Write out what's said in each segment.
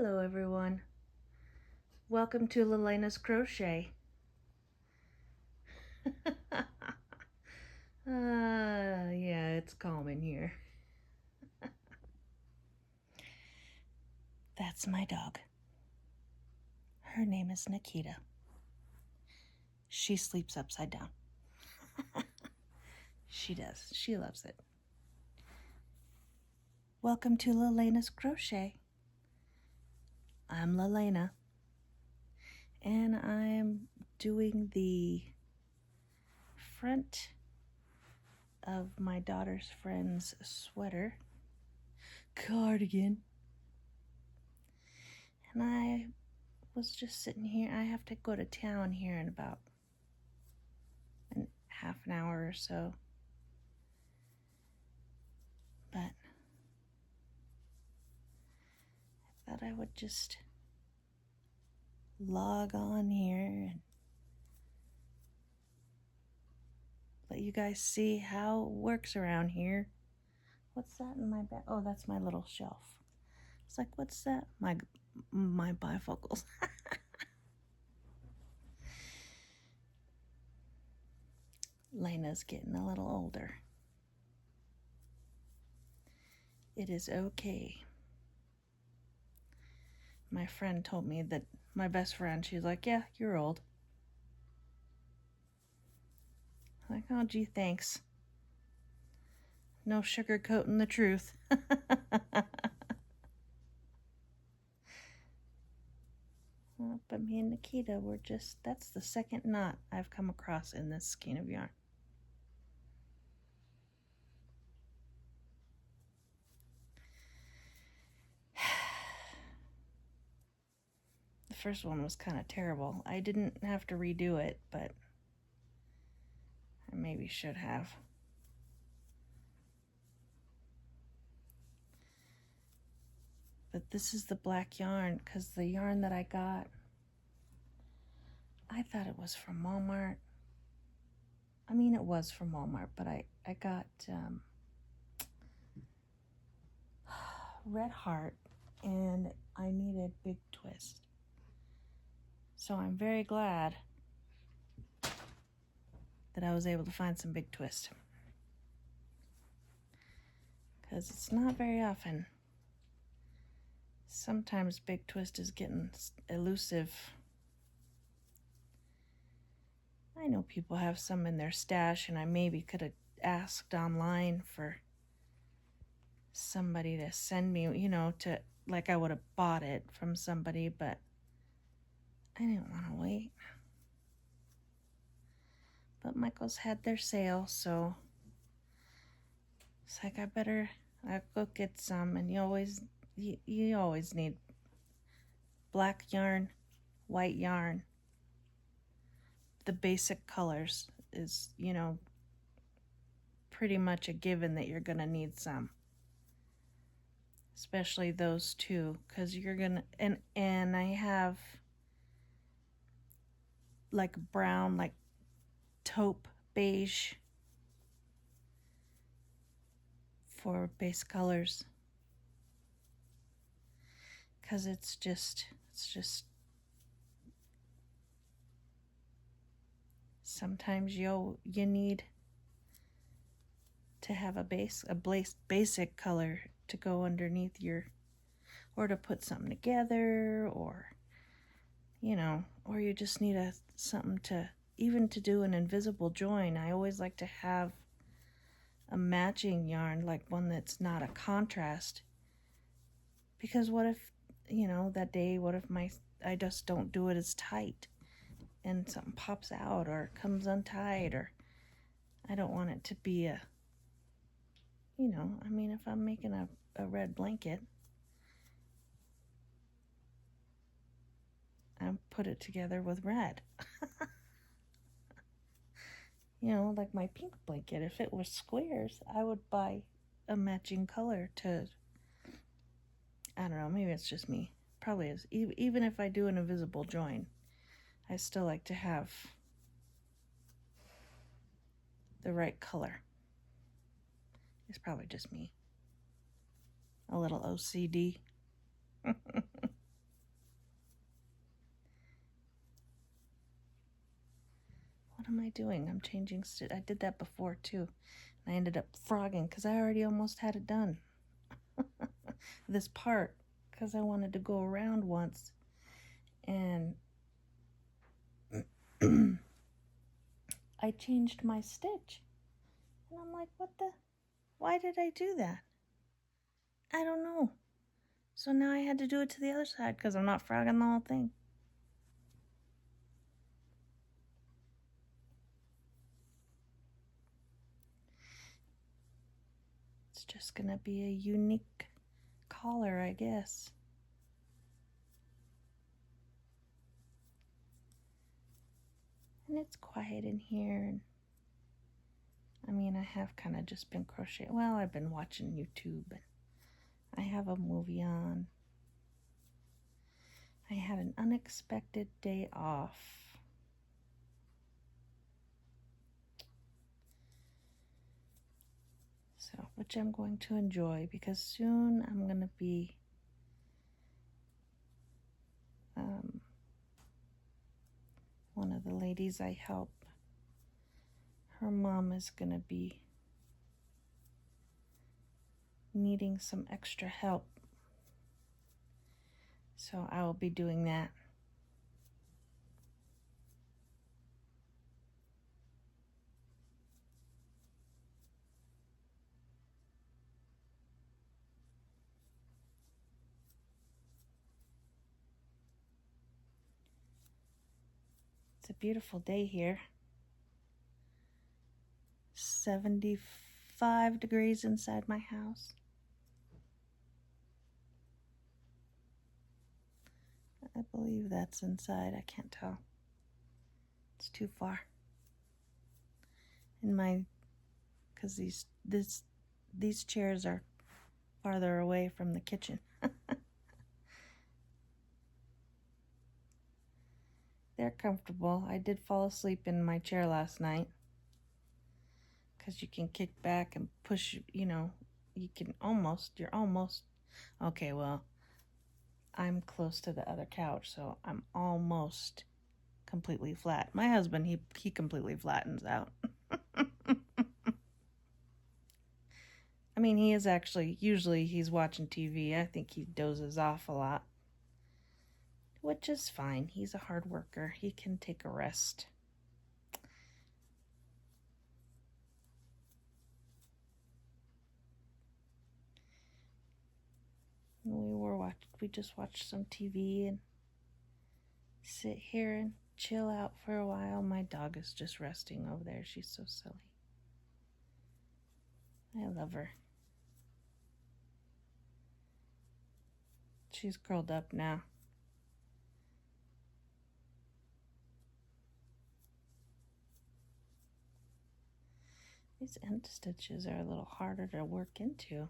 Hello everyone. Welcome to Lalena's Crochet. Yeah, it's calm in here. That's my dog. Her name is Nakita. She sleeps upside down. She does. She loves it. Welcome to Lalena's Crochet. I'm Lalena, and I'm doing the front of my daughter's friend's sweater cardigan. And I was just sitting here. I have to go to town here in about half an hour or so. But I thought I would just log on here and let you guys see how it works around here. What's that in my bag? Oh, that's my little shelf. It's like, what's that? My bifocals. Lena's getting a little older. It is okay. My friend told me that, my best friend, she's like, yeah, you're old. I'm like, oh, gee, thanks. No sugarcoating the truth. But me and Nakita were just, that's the second knot I've come across in this skein of yarn. The first one was kind of terrible. I didn't have to redo it, but I maybe should have. But this is the black yarn, because the yarn that I got, I thought it was from Walmart. I mean, it was from Walmart, but I got Red Heart, and I needed Big Twist. So I'm very glad that I was able to find some Big Twist, because it's not very often. Sometimes Big Twist is getting elusive. I know people have some in their stash, and I maybe could have asked online for somebody to send me, to, like, I would have bought it from somebody, but I didn't want to wait. But Michael's had their sale, so it's like, I'll go get some. And you always need black yarn, white yarn. The basic colors is, pretty much a given that you're gonna need some, especially those two, because you're gonna, and I have like brown, like taupe beige for base colors, because it's just sometimes you need to have a basic color to go underneath or to put something together, or or you just need something to, even to do an invisible join. I always like to have a matching yarn, like one that's not a contrast, because what if, that day, what if I just don't do it as tight and something pops out or comes untied, or I don't want it to be a, if I'm making a red blanket, I put it together with red. Like my pink blanket, if it was squares, I would buy a matching color to, I don't know, maybe it's just me. Probably is. Even if I do an invisible join, I still like to have the right color. It's probably just me. A little OCD. am I doing? I'm changing stitch. I did that before too. I ended up frogging because I already almost had it done. This part, because I wanted to go around once. And I changed my stitch. And I'm like, why did I do that? I don't know. So now I had to do it to the other side because I'm not frogging the whole thing. It's just going to be a unique collar, I guess. And it's quiet in here. And I mean, I have kind of just been crocheting. Well, I've been watching YouTube. And I have a movie on. I had an unexpected day off. So, which I'm going to enjoy because soon I'm going to be one of the ladies I help. Her mom is going to be needing some extra help. So I will be doing that. It's a beautiful day here. 75 degrees inside my house. I believe that's inside. I can't tell. It's too far. Because these chairs are farther away from the kitchen. They're comfortable. I did fall asleep in my chair last night. Because you can kick back and push, you're almost, okay, well, I'm close to the other couch, so I'm almost completely flat. My husband, he completely flattens out. I mean, he is actually, usually he's watching TV. I think he dozes off a lot, which is fine. He's a hard worker. He can take a rest. We just watched some TV and sit here and chill out for a while. My dog is just resting over there. She's so silly. I love her. She's curled up now. These end stitches are a little harder to work into.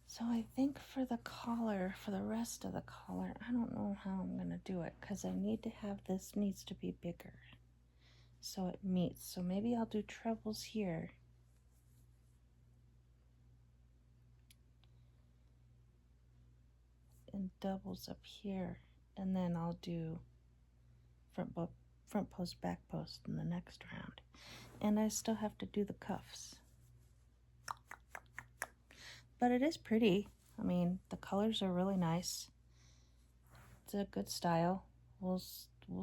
So I think for the collar, for the rest of the collar, I don't know how I'm going to do it because I need to have this needs to be bigger so it meets. So maybe I'll do trebles here. And doubles up here. And then I'll do front post, back post in the next round. And I still have to do the cuffs. But it is pretty. I mean, the colors are really nice. It's a good style. We'll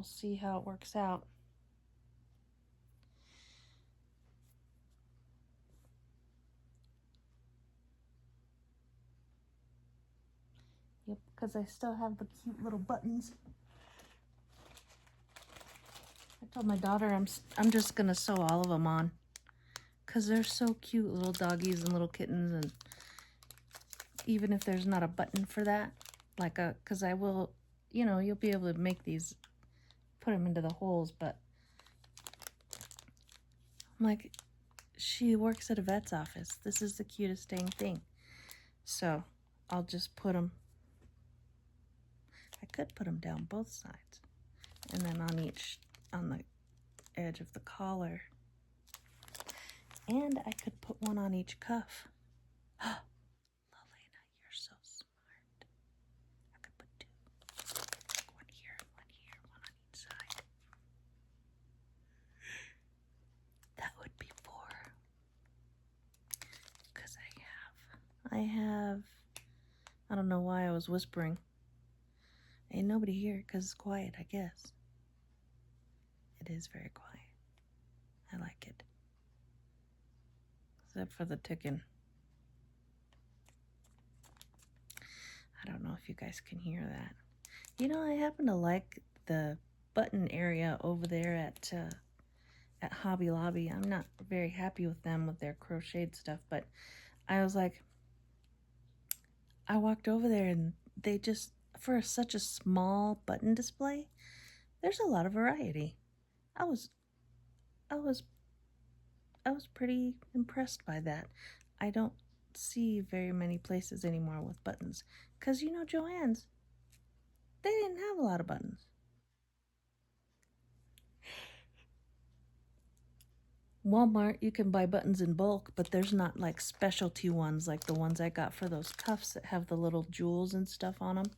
see how it works out. Yep, because I still have the cute little buttons. I told my daughter I'm just gonna sew all of them on because they're so cute, little doggies and little kittens. And even if there's not a button for that, because I will, you'll be able to make these, put them into the holes, but I'm like, she works at a vet's office. This is the cutest dang thing. So I'll just put them, I could put them down both sides. And then on the edge of the collar. And I could put one on each cuff. Lalena, you're so smart. I could put two. One here, one on each side. That would be four. Because I don't know why I was whispering. Ain't nobody here because it's quiet, I guess. It is very quiet. I like it. Except for the ticking. I don't know if you guys can hear that. You know, I happen to like the button area over there at Hobby Lobby. I'm not very happy with them with their crocheted stuff, but I was like, I walked over there and they just, for such a small button display, there's a lot of variety. I was pretty impressed by that. I don't see very many places anymore with buttons, because you know, Joann's, they didn't have a lot of buttons. Walmart, you can buy buttons in bulk, but there's not like specialty ones like the ones I got for those cuffs that have the little jewels and stuff on them.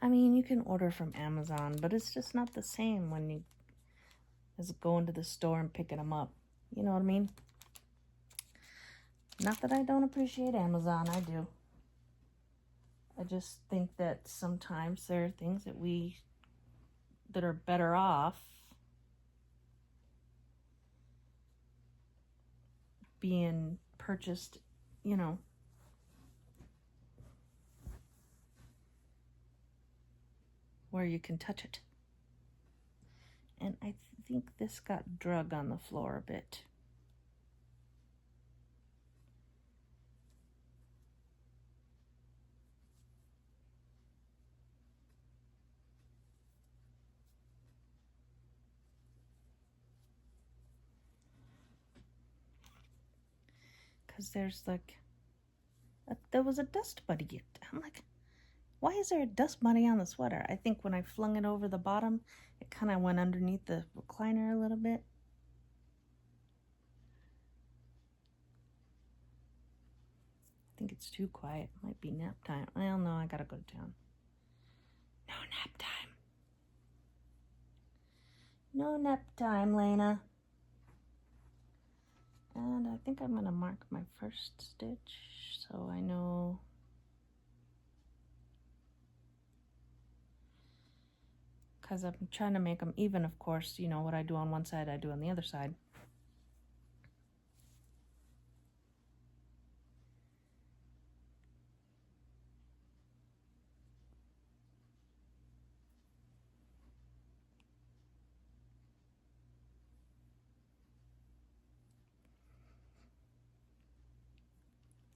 I mean, you can order from Amazon, but it's just not the same when you as going to the store and picking them up. You know what I mean? Not that I don't appreciate Amazon, I do. I just think that sometimes there are things that are better off being purchased, you know, where you can touch it. And I think this got drug on the floor a bit. Because there's like, there was a dust bunny. I'm like, why is there a dust bunny on the sweater? I think when I flung it over the bottom, it kind of went underneath the recliner a little bit. I think it's too quiet. Might be nap time. Well, no, I gotta go to town. No nap time. No nap time, Lena. And I think I'm gonna mark my first stitch so I know. Because I'm trying to make them even, of course. You know, what I do on one side, I do on the other side.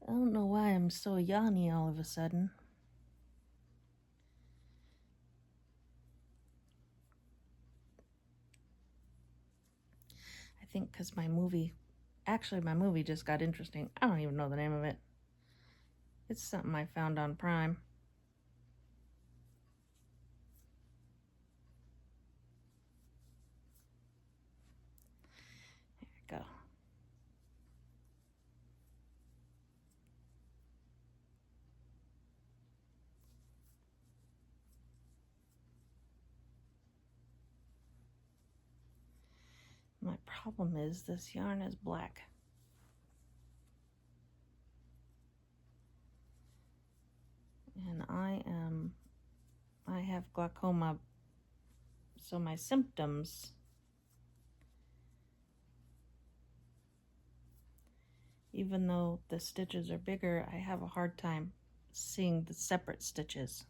I don't know why I'm so yawny all of a sudden. I think because my movie just got interesting. I don't even know the name of it. It's something I found on Prime. There we go. My problem is this yarn is black. And I have glaucoma, so my symptoms, even though the stitches are bigger, I have a hard time seeing the separate stitches.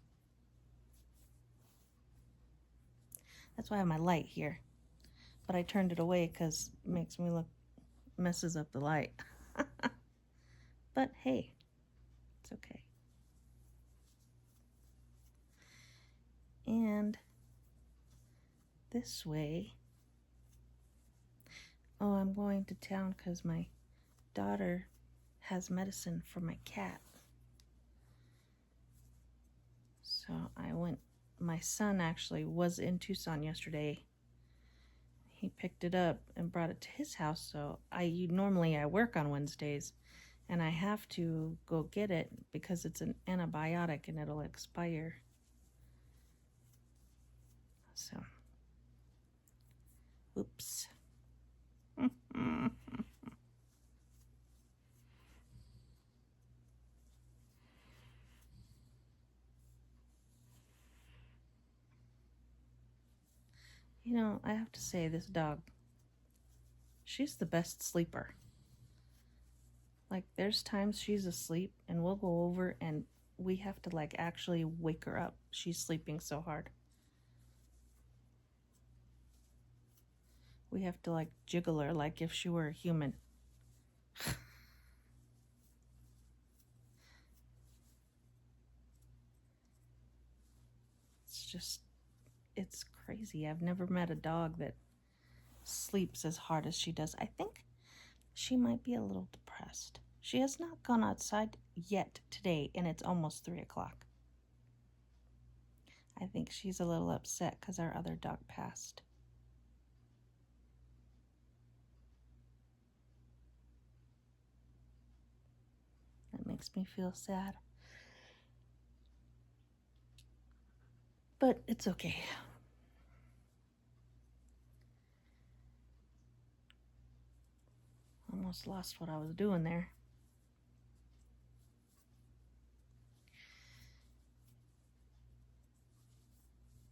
That's why I have my light here. But I turned it away because it makes me look, messes up the light. But hey, it's okay. And this way, Oh, I'm going to town because my daughter has medicine for my cat. So I went, my son actually was in Tucson yesterday. He picked it up and brought it to his house. So normally I work on Wednesdays and I have to go get it because it's an antibiotic and it'll expire. So, oops. You know, I have to say, this dog, she's the best sleeper. Like, there's times she's asleep and we'll go over and we have to, like, actually wake her up. She's sleeping so hard. We have to, like, jiggle her like if she were a human. It's crazy. I've never met a dog that sleeps as hard as she does. I think she might be a little depressed. She has not gone outside yet today, and it's almost 3 o'clock. I think she's a little upset because our other dog passed. That makes me feel sad. But it's okay. Almost lost what I was doing there.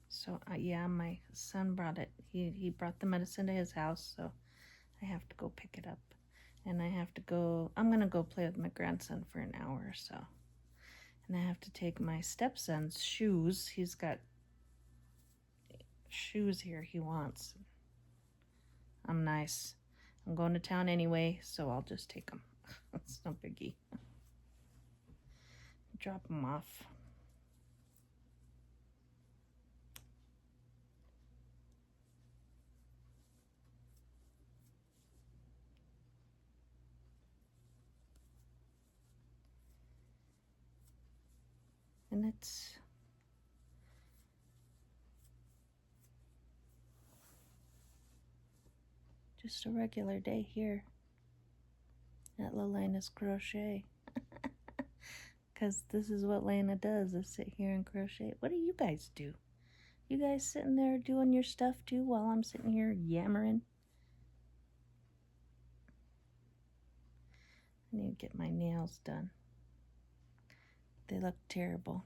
So, yeah, my son brought it. He brought the medicine to his house, so I have to go pick it up. And I have to go, I'm going to go play with my grandson for an hour or so. And I have to take my stepson's shoes. He's got shoes here he wants. I'm nice. I'm going to town anyway, so I'll just take them. It's no biggie. Drop them off. And it's just a regular day here at lalanascrochet. Because this is what Lana does, is sit here and crochet. What do you guys do? You guys sitting there doing your stuff too while I'm sitting here yammering? I need to get my nails done. They look terrible.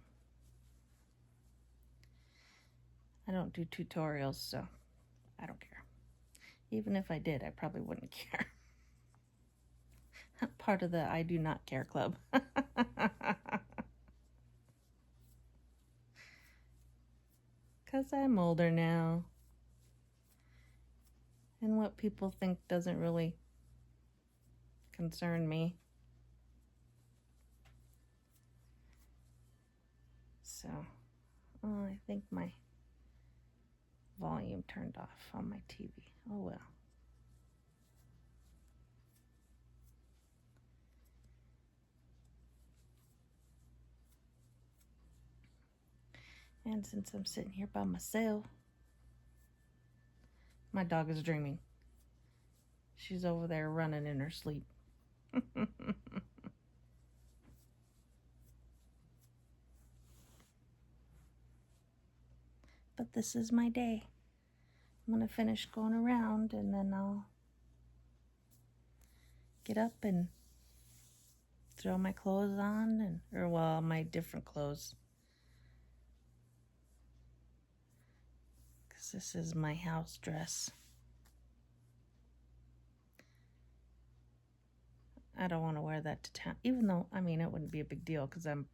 I don't do tutorials, so I don't care. Even if I did, I probably wouldn't care. Part of the I do not care club. Because I'm older now. And what people think doesn't really concern me. So, I think my volume turned off on my TV. Oh well. And since I'm sitting here by myself, my dog is dreaming. She's over there running in her sleep. But this is my day. I'm going to finish going around and then I'll get up and throw my clothes on, my different clothes. Because this is my house dress. I don't want to wear that to town, even though, it wouldn't be a big deal because I'm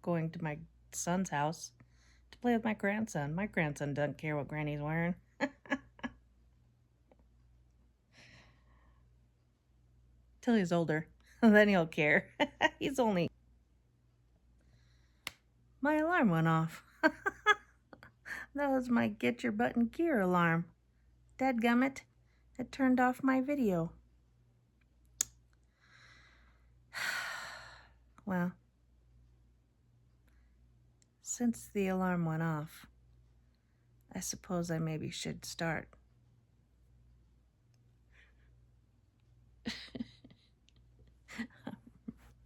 going to my son's house to play with my grandson. My grandson doesn't care what Granny's wearing. Till he's older, then he'll care. He's only... My alarm went off. That was my get your butt in gear alarm. Dadgummit. It turned off my video. Well, since the alarm went off, I suppose I maybe should start.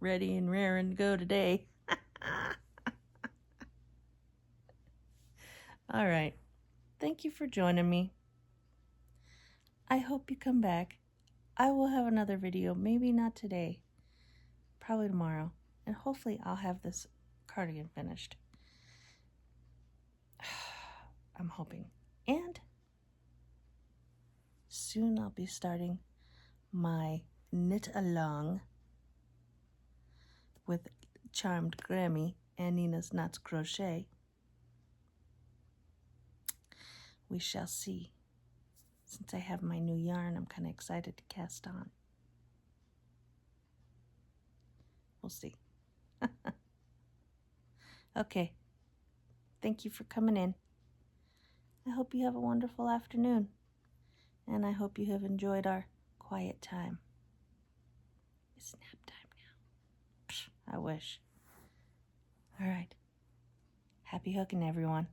Ready and raring to go today. All right. Thank you for joining me. I hope you come back. I will have another video, maybe not today, probably tomorrow, and hopefully I'll have this cardigan finished. I'm hoping. And soon I'll be starting my knit along with Charmed Grammy and Nina's Knots Crochet. We shall see. Since I have my new yarn, I'm kind of excited to cast on. We'll see. Okay. Thank you for coming in. I hope you have a wonderful afternoon. And I hope you have enjoyed our quiet time. It's nap time now. Psh, I wish. All right. Happy hooking, everyone.